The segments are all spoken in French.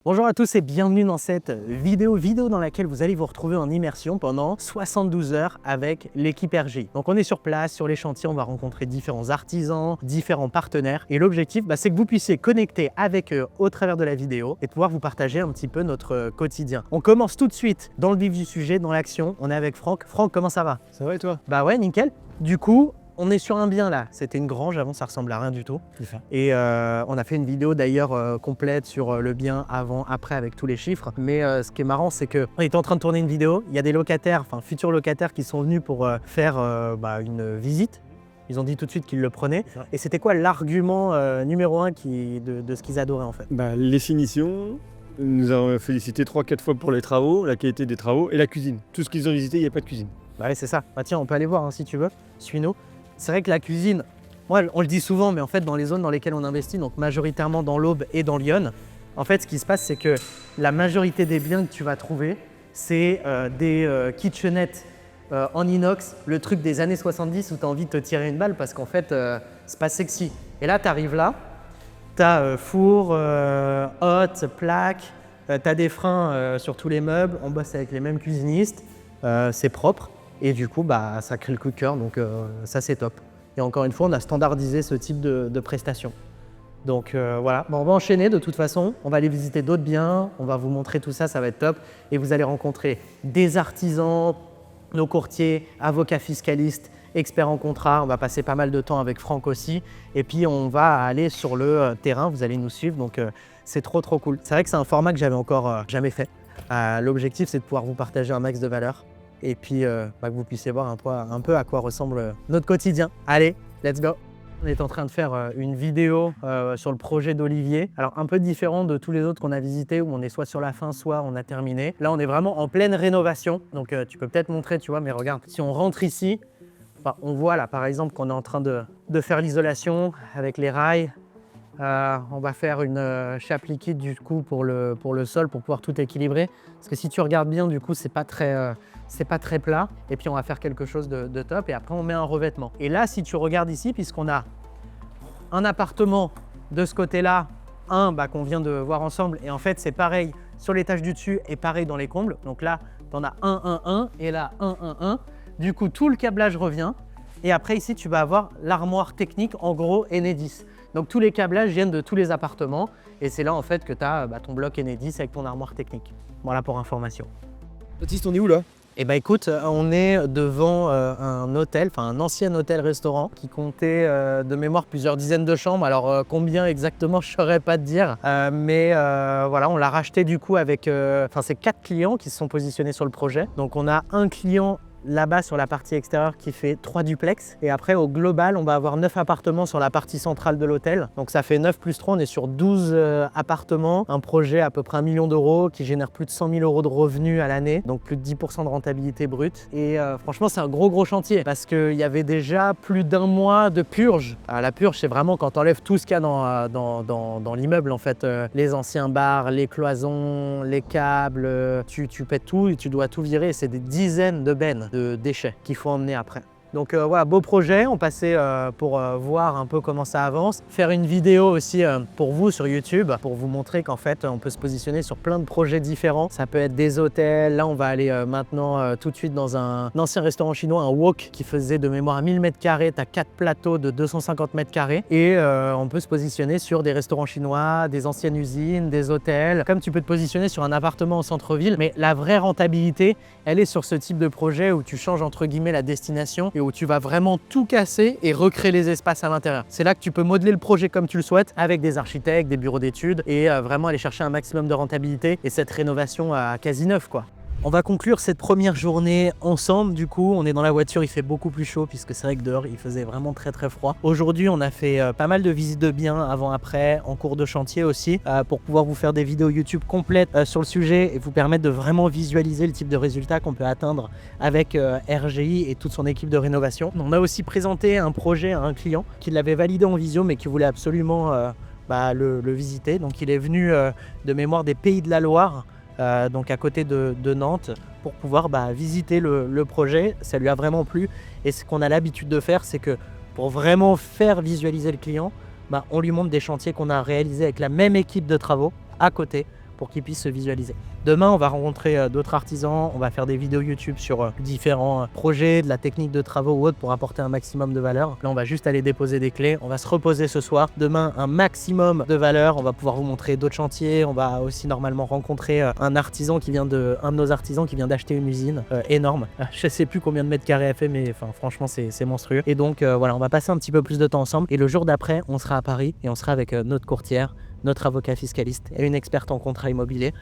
Bonjour à tous et bienvenue dans cette vidéo dans laquelle vous allez vous retrouver en immersion pendant 72 heures avec l'équipe RGI. Donc on est sur place, sur les chantiers, on va rencontrer différents artisans, différents partenaires et l'objectif c'est que vous puissiez connecter avec eux au travers de la vidéo et pouvoir vous partager un petit peu notre quotidien. On commence tout de suite dans le vif du sujet, dans l'action. On est avec Franck. Franck, comment ça va? Ça va et toi? Bah ouais, nickel. Du coup, on est sur un bien là, c'était une grange avant, ça ressemble à rien du tout. Et on a fait une vidéo d'ailleurs complète sur le bien avant, après avec tous les chiffres. Mais ce qui est marrant, c'est qu'on était en train de tourner une vidéo, il y a des locataires, enfin futurs locataires qui sont venus pour faire une visite. Ils ont dit tout de suite qu'ils le prenaient. Et c'était quoi l'argument numéro 1 de ce qu'ils adoraient en fait? Les finitions, ils nous ont félicité 3-4 fois pour les travaux, la qualité des travaux et la cuisine. Tout ce qu'ils ont visité, il n'y a pas de cuisine. Bah ouais, c'est ça. Bah tiens, on peut aller voir hein, si tu veux, suis-nous. C'est vrai que la cuisine, moi on le dit souvent, mais en fait dans les zones dans lesquelles on investit, donc majoritairement dans l'Aube et dans Lyon, en fait ce qui se passe c'est que la majorité des biens que tu vas trouver, c'est des kitchenettes en inox, le truc des années 70 où tu as envie de te tirer une balle parce qu'en fait c'est pas sexy. Et là tu arrives là, tu as four, hotte, plaque, tu as des freins sur tous les meubles, on bosse avec les mêmes cuisinistes, c'est propre. Et du coup, ça crée le coup de cœur, donc ça c'est top. Et encore une fois, on a standardisé ce type de prestations. Donc voilà, on va enchaîner de toute façon. On va aller visiter d'autres biens, on va vous montrer tout ça, ça va être top. Et vous allez rencontrer des artisans, nos courtiers, avocats fiscalistes, experts en contrat. On va passer pas mal de temps avec Franck aussi. Et puis on va aller sur le terrain, vous allez nous suivre, donc c'est trop cool. C'est vrai que c'est un format que j'avais encore jamais fait. L'objectif, c'est de pouvoir vous partager un max de valeur. Et puis que vous puissiez voir un peu à quoi ressemble notre quotidien. Allez, let's go! On est en train de faire une vidéo sur le projet d'Olivier. Alors un peu différent de tous les autres qu'on a visités où on est soit sur la fin, soit on a terminé. Là, on est vraiment en pleine rénovation. Donc tu peux peut-être montrer, tu vois, mais regarde, si on rentre ici, on voit là par exemple qu'on est en train de faire l'isolation avec les rails. On va faire une chape liquide du coup pour le sol pour pouvoir tout équilibrer. Parce que si tu regardes bien, du coup, c'est pas très plat. Et puis on va faire quelque chose de top et après on met un revêtement. Et là, si tu regardes ici, puisqu'on a un appartement de ce côté-là, qu'on vient de voir ensemble, et en fait c'est pareil sur l'étage du dessus et pareil dans les combles. Donc là, tu en as 1 et là 1. Du coup, tout le câblage revient. Et après ici, tu vas avoir l'armoire technique en gros Enedis. Donc tous les câblages viennent de tous les appartements et c'est là en fait que tu as ton bloc Enedis avec ton armoire technique. Voilà pour information. Baptiste, on est où là? Eh ben écoute, on est devant un hôtel, enfin un ancien hôtel-restaurant qui comptait de mémoire plusieurs dizaines de chambres. Alors combien exactement, je ne saurais pas te dire. Mais voilà, on l'a racheté du coup avec, c'est 4 clients qui se sont positionnés sur le projet. Donc on a un client là-bas sur la partie extérieure qui fait 3 duplex et après au global on va avoir 9 appartements sur la partie centrale de l'hôtel, donc ça fait 9 plus 3, on est sur 12 appartements, un projet à peu près 1 million d'euros qui génère plus de 100 000 euros de revenus à l'année, donc plus de 10% de rentabilité brute et franchement c'est un gros chantier parce qu'il y avait déjà plus d'1 mois de purge. La purge c'est vraiment quand tu enlèves tout ce qu'il y a dans l'immeuble en fait, les anciens bars, les cloisons, les câbles, tu pètes tout et tu dois tout virer, c'est des dizaines de bennes de déchets qu'il faut emmener après. Donc voilà, beau projet, on passait pour voir un peu comment ça avance, faire une vidéo aussi pour vous sur YouTube, pour vous montrer qu'en fait on peut se positionner sur plein de projets différents. Ça peut être des hôtels, là on va aller maintenant tout de suite dans un ancien restaurant chinois, un wok qui faisait de mémoire à 1000 m², tu as 4 plateaux de 250 m² et on peut se positionner sur des restaurants chinois, des anciennes usines, des hôtels, comme tu peux te positionner sur un appartement au centre-ville, mais la vraie rentabilité, elle est sur ce type de projet où tu changes entre guillemets la destination et où tu vas vraiment tout casser et recréer les espaces à l'intérieur. C'est là que tu peux modeler le projet comme tu le souhaites avec des architectes, des bureaux d'études et vraiment aller chercher un maximum de rentabilité et cette rénovation à quasi neuf quoi. On va conclure cette première journée ensemble. Du coup, on est dans la voiture, il fait beaucoup plus chaud puisque c'est vrai que dehors, il faisait vraiment très froid. Aujourd'hui, on a fait pas mal de visites de biens avant-après, en cours de chantier aussi, pour pouvoir vous faire des vidéos YouTube complètes sur le sujet et vous permettre de vraiment visualiser le type de résultats qu'on peut atteindre avec RGI et toute son équipe de rénovation. On a aussi présenté un projet à un client qui l'avait validé en visio mais qui voulait absolument le visiter. Donc il est venu de mémoire des Pays de la Loire, donc à côté de Nantes, pour pouvoir visiter le projet. Ça lui a vraiment plu et ce qu'on a l'habitude de faire, c'est que pour vraiment faire visualiser le client, on lui montre des chantiers qu'on a réalisés avec la même équipe de travaux à côté pour qu'ils puissent se visualiser. Demain, on va rencontrer d'autres artisans, on va faire des vidéos YouTube sur différents projets, de la technique de travaux ou autre pour apporter un maximum de valeur. Là, on va juste aller déposer des clés, on va se reposer ce soir. Demain, un maximum de valeur, on va pouvoir vous montrer d'autres chantiers, on va aussi normalement rencontrer un de nos artisans qui vient d'acheter une usine énorme. Je sais plus combien de mètres carrés elle fait, mais enfin, franchement, c'est monstrueux. Et donc, voilà, on va passer un petit peu plus de temps ensemble. Et le jour d'après, on sera à Paris et on sera avec notre courtière, notre avocat fiscaliste et une experte en contrat immobilier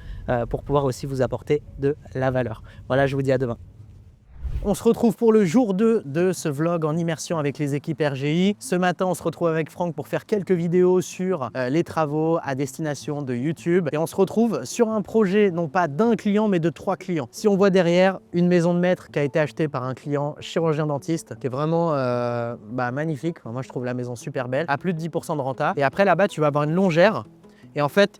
pour pouvoir aussi vous apporter de la valeur. Voilà, je vous dis à demain. On se retrouve pour le jour 2 de ce vlog en immersion avec les équipes RGI. Ce matin, on se retrouve avec Franck pour faire quelques vidéos sur les travaux à destination de YouTube. Et on se retrouve sur un projet, non pas d'un client, mais de 3 clients. Si on voit derrière une maison de maître qui a été achetée par un client chirurgien dentiste, qui est vraiment magnifique. Enfin, moi, je trouve la maison super belle, à plus de 10% de renta. Et après, là-bas, tu vas avoir une longère. Et en fait,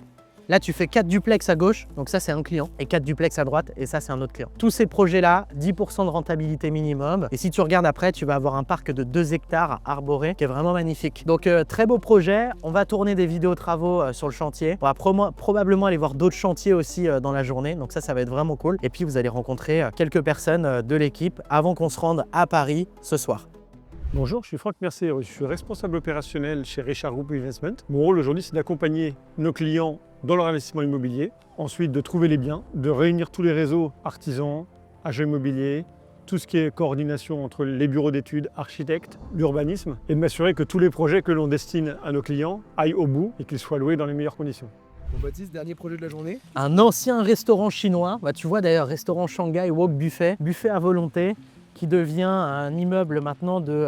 là, tu fais 4 duplex à gauche, donc ça, c'est un client, et 4 duplex à droite, et ça, c'est un autre client. Tous ces projets-là, 10% de rentabilité minimum. Et si tu regardes après, tu vas avoir un parc de 2 hectares arboré qui est vraiment magnifique. Donc, très beau projet. On va tourner des vidéos travaux sur le chantier. On va probablement aller voir d'autres chantiers aussi dans la journée. Donc ça va être vraiment cool. Et puis, vous allez rencontrer quelques personnes de l'équipe avant qu'on se rende à Paris ce soir. Bonjour, je suis Franck Mercier, je suis responsable opérationnel chez Richard Group Investment. Mon rôle aujourd'hui, c'est d'accompagner nos clients dans leur investissement immobilier, ensuite de trouver les biens, de réunir tous les réseaux artisans, agents immobiliers, tout ce qui est coordination entre les bureaux d'études, architectes, l'urbanisme, et de m'assurer que tous les projets que l'on destine à nos clients aillent au bout et qu'ils soient loués dans les meilleures conditions. Bon Baptiste, dernier projet de la journée. Un ancien restaurant chinois, tu vois d'ailleurs, restaurant Shanghai Wok Buffet, buffet à volonté, qui devient un immeuble maintenant de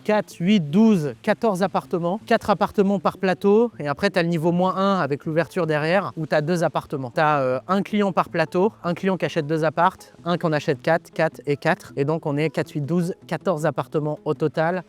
4, 8, 12, 14 appartements. 4 appartements par plateau. Et après, tu as le niveau -1 avec l'ouverture derrière où tu as 2 appartements. Tu as un client par plateau, un client qui achète 2 appartes, un qui en achète 4, 4 et 4. Et donc, on est 4, 8, 12, 14 appartements au total.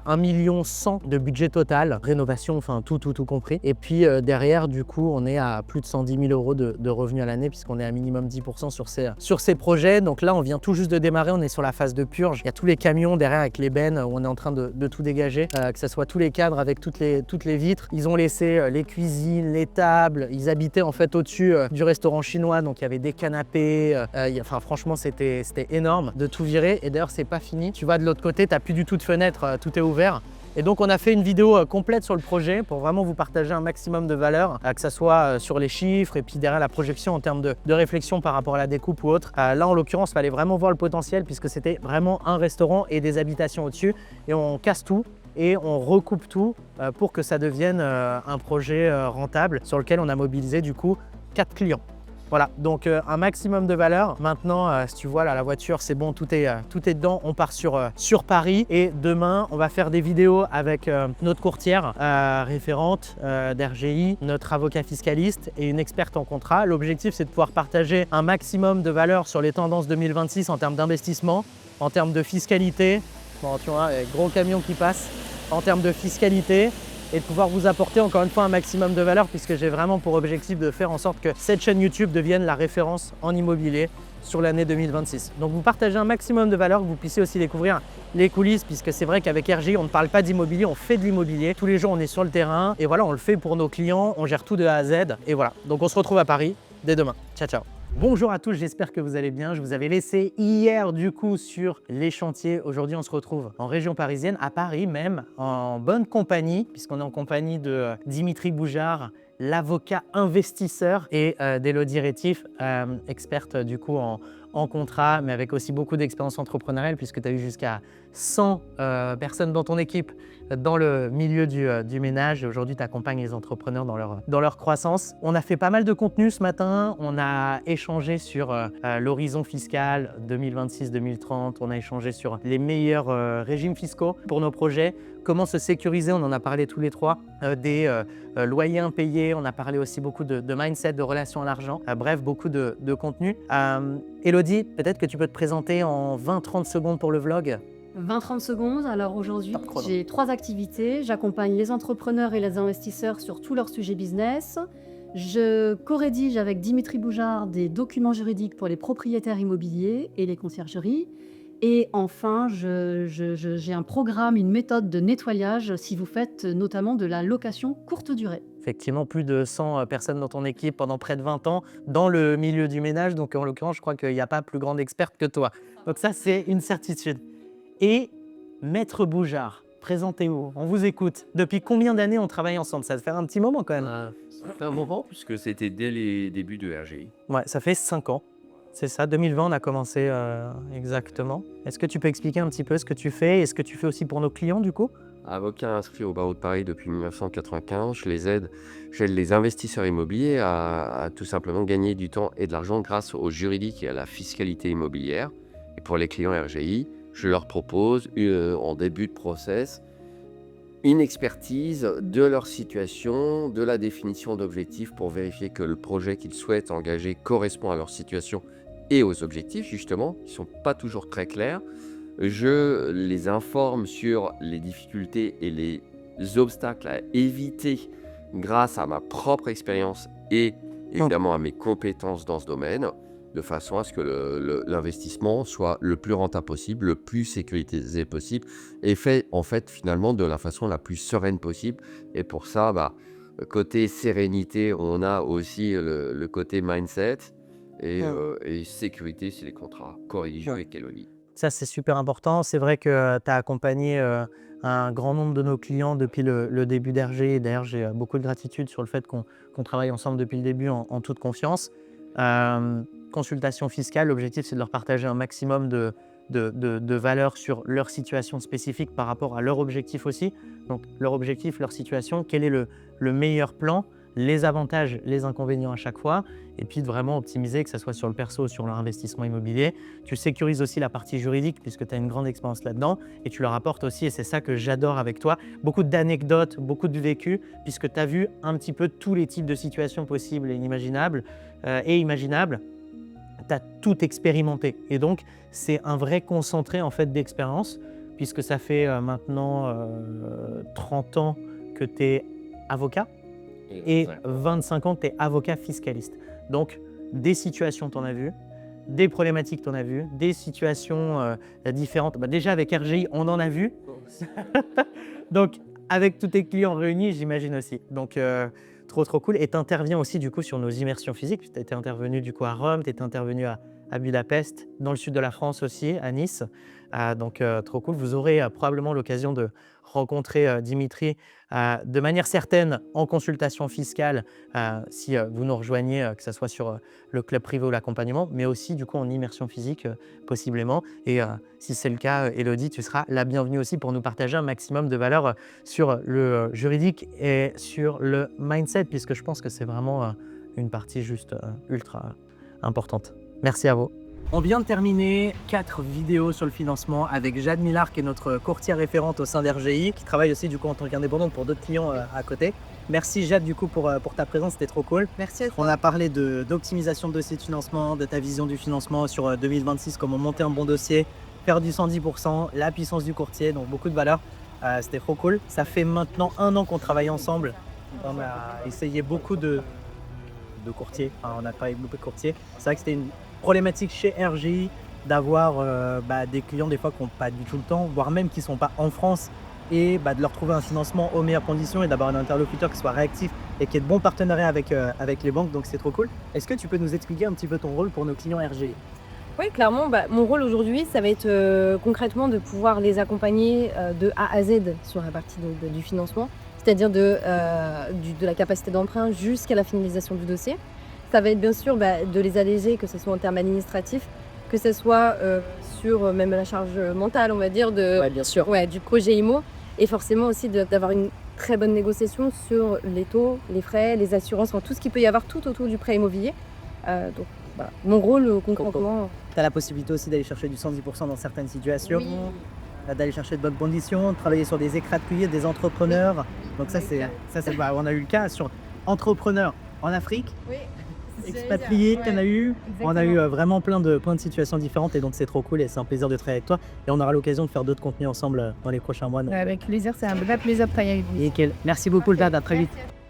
1,1 million de budget total, rénovation, enfin tout compris. Et puis derrière, du coup, on est à plus de 110 000 euros de revenus à l'année puisqu'on est à minimum 10% sur ces projets. Donc là, on vient tout juste de démarrer, on est sur la phase de purge. Il y a tous les camions derrière avec les bennes où on est en train de tout dégager, que ce soit tous les cadres avec toutes les vitres. Ils ont laissé les cuisines, les tables. Ils habitaient en fait au-dessus du restaurant chinois, donc il y avait des canapés. Enfin, franchement, c'était énorme de tout virer. Et d'ailleurs, c'est pas fini. Tu vois, de l'autre côté, tu n'as plus du tout de fenêtres, tout est ouvert. Et donc on a fait une vidéo complète sur le projet pour vraiment vous partager un maximum de valeur, que ce soit sur les chiffres et puis derrière la projection en termes de réflexion par rapport à la découpe ou autre. Là en l'occurrence, il fallait vraiment voir le potentiel puisque c'était vraiment un restaurant et des habitations au-dessus. Et on casse tout et on recoupe tout pour que ça devienne un projet rentable sur lequel on a mobilisé du coup 4 clients. Voilà, donc un maximum de valeur. Maintenant, si tu vois là, la voiture, c'est bon, tout est dedans. On part sur Paris et demain, on va faire des vidéos avec notre courtière référente d'RGI, notre avocat fiscaliste et une experte en contrat. L'objectif, c'est de pouvoir partager un maximum de valeur sur les tendances 2026 en termes d'investissement, en termes de fiscalité. Bon, tu vois, gros camion qui passe en termes de fiscalité. Et de pouvoir vous apporter encore une fois un maximum de valeur puisque j'ai vraiment pour objectif de faire en sorte que cette chaîne YouTube devienne la référence en immobilier sur l'année 2026. Donc vous partagez un maximum de valeur, que vous puissiez aussi découvrir les coulisses puisque c'est vrai qu'avec RGI, on ne parle pas d'immobilier, on fait de l'immobilier. Tous les jours, on est sur le terrain et voilà, on le fait pour nos clients, on gère tout de A à Z et voilà. Donc on se retrouve à Paris dès demain. Ciao, ciao. Bonjour à tous, j'espère que vous allez bien. Je vous avais laissé hier du coup sur les chantiers. Aujourd'hui, on se retrouve en région parisienne, à Paris même, en bonne compagnie, puisqu'on est en compagnie de Dimitri Boujard, l'avocat investisseur, et d'Elodie Rétif, experte du coup en contrat, mais avec aussi beaucoup d'expérience entrepreneuriale, puisque tu as eu jusqu'à 100 personnes dans ton équipe dans le milieu du ménage. Et aujourd'hui, tu accompagnes les entrepreneurs dans leur croissance. On a fait pas mal de contenu ce matin. On a échangé sur l'horizon fiscal 2026-2030. On a échangé sur les meilleurs régimes fiscaux pour nos projets. Comment se sécuriser, on en a parlé tous les trois, des loyers impayés. On a parlé aussi beaucoup de mindset, de relations à l'argent. Bref, beaucoup de contenu. Elodie, peut-être que tu peux te présenter en 20-30 secondes pour le vlog. 20-30 secondes. Alors aujourd'hui, j'ai 3 activités. J'accompagne les entrepreneurs et les investisseurs sur tous leurs sujets business. Je co-rédige avec Dimitri Boujard des documents juridiques pour les propriétaires immobiliers et les conciergeries. Et enfin, j'ai un programme, une méthode de nettoyage si vous faites notamment de la location courte durée. effectivement plus de 100 personnes dans ton équipe pendant près de 20 ans dans le milieu du ménage. Donc en l'occurrence, je crois qu'il n'y a pas plus grande experte que toi. Donc ça, c'est une certitude. Et Maître Boujard, présentez-vous, on vous écoute. Depuis combien d'années on travaille ensemble? Ça va faire un petit moment quand même. Ça fait un moment, puisque c'était dès les débuts de RGI. Ouais, ça fait 5 ans. C'est ça, 2020, on a commencé exactement. Est-ce que tu peux expliquer un petit peu ce que tu fais et ce que tu fais aussi pour nos clients du coup? Avocat inscrit au barreau de Paris depuis 1995, j'aide les investisseurs immobiliers à tout simplement gagner du temps et de l'argent grâce au juridique et à la fiscalité immobilière. Et pour les clients RGI, je leur propose en début de process une expertise de leur situation, de la définition d'objectifs pour vérifier que le projet qu'ils souhaitent engager correspond à leur situation et aux objectifs justement, qui ne sont pas toujours très clairs. Je les informe sur les difficultés et les obstacles à éviter grâce à ma propre expérience et évidemment à mes compétences dans ce domaine, de façon à ce que l'investissement soit le plus rentable possible, le plus sécurisé possible et fait en fait finalement de la façon la plus sereine possible. Et pour ça, côté sérénité, on a aussi le côté mindset et sécurité, c'est les contrats corrigés avec Eloni. Ça, c'est super important. C'est vrai que tu as accompagné un grand nombre de nos clients depuis le début d'RG. D'ailleurs, j'ai beaucoup de gratitude sur le fait qu'on travaille ensemble depuis le début en toute confiance. Consultation fiscale, l'objectif, c'est de leur partager un maximum de valeur sur leur situation spécifique par rapport à leur objectif aussi. Donc, leur objectif, leur situation, quel est le meilleur plan, les avantages, les inconvénients à chaque fois, et puis de vraiment optimiser, que ce soit sur le perso ou sur leur investissement immobilier. Tu sécurises aussi la partie juridique puisque tu as une grande expérience là-dedans et tu leur apportes aussi, et c'est ça que j'adore avec toi, beaucoup d'anecdotes, beaucoup de vécu, puisque tu as vu un petit peu tous les types de situations possibles et imaginables. Tu as tout expérimenté. Et donc, c'est un vrai concentré en fait d'expérience, puisque ça fait maintenant 30 ans que tu es avocat et 25 ans que tu es avocat fiscaliste. Donc, des situations, tu en as vu, des problématiques, tu en as vu, des situations différentes. Déjà, avec RGI, on en a vu. Donc, avec tous tes clients réunis, j'imagine aussi. Donc, trop cool. Et tu interviens aussi du coup sur nos immersions physiques. Tu étais intervenu du coup à Rome, tu étais intervenu à Budapest, dans le sud de la France aussi, à Nice. Donc, trop cool. Vous aurez probablement l'occasion de rencontrer Dimitri de manière certaine en consultation fiscale si vous nous rejoignez, que ce soit sur le club privé ou l'accompagnement, mais aussi du coup en immersion physique possiblement. Et si c'est le cas, Elodie, tu seras la bienvenue aussi pour nous partager un maximum de valeur sur le juridique et sur le mindset, puisque je pense que c'est vraiment une partie juste ultra importante. Merci à vous. On vient de terminer 4 vidéos sur le financement avec Jade Millard, qui est notre courtière référente au sein d'RGI, qui travaille aussi du coup en tant qu'indépendante pour d'autres clients à côté. Merci Jade du coup pour ta présence, c'était trop cool. Merci à toi. On a parlé d'optimisation de dossier de financement, de ta vision du financement sur 2026, comment monter un bon dossier, faire du 110%, la puissance du courtier, donc beaucoup de valeur. C'était trop cool. Ça fait maintenant 1 an qu'on travaille ensemble. On a essayé beaucoup de courtiers, enfin, on a travaillé avec beaucoup de courtiers. C'est vrai que c'était une problématique chez RGI d'avoir des clients des fois qui n'ont pas du tout le temps, voire même qui ne sont pas en France, et de leur trouver un financement aux meilleures conditions et d'avoir un interlocuteur qui soit réactif et qui ait de bons partenariats avec les banques, donc c'est trop cool. Est-ce que tu peux nous expliquer un petit peu ton rôle pour nos clients RGI? Oui, clairement, mon rôle aujourd'hui, ça va être concrètement de pouvoir les accompagner de A à Z sur la partie du financement, c'est-à-dire de la capacité d'emprunt jusqu'à la finalisation du dossier. Ça va être bien sûr de les alléger, que ce soit en termes administratifs, que ce soit sur même la charge mentale, on va dire, bien sûr. du projet IMO, et forcément aussi d'avoir une très bonne négociation sur les taux, les frais, les assurances, tout ce qu'il peut y avoir tout autour du prêt immobilier. Donc voilà, mon rôle concrètement. Tu as la possibilité aussi d'aller chercher du 110% dans certaines situations, d'aller chercher de bonnes conditions, de travailler sur des écrans des entrepreneurs. Donc ça c'est on a eu le cas sur entrepreneurs en Afrique. Oui. Expatriés, qu'on a eu. On a eu vraiment plein de situations différentes et donc c'est trop cool et c'est un plaisir de travailler avec toi. Et on aura l'occasion de faire d'autres contenus ensemble dans les prochains mois. Donc, avec plaisir, c'est un vrai plaisir de travailler avec vous. Nickel. Merci beaucoup, Dad, à très vite.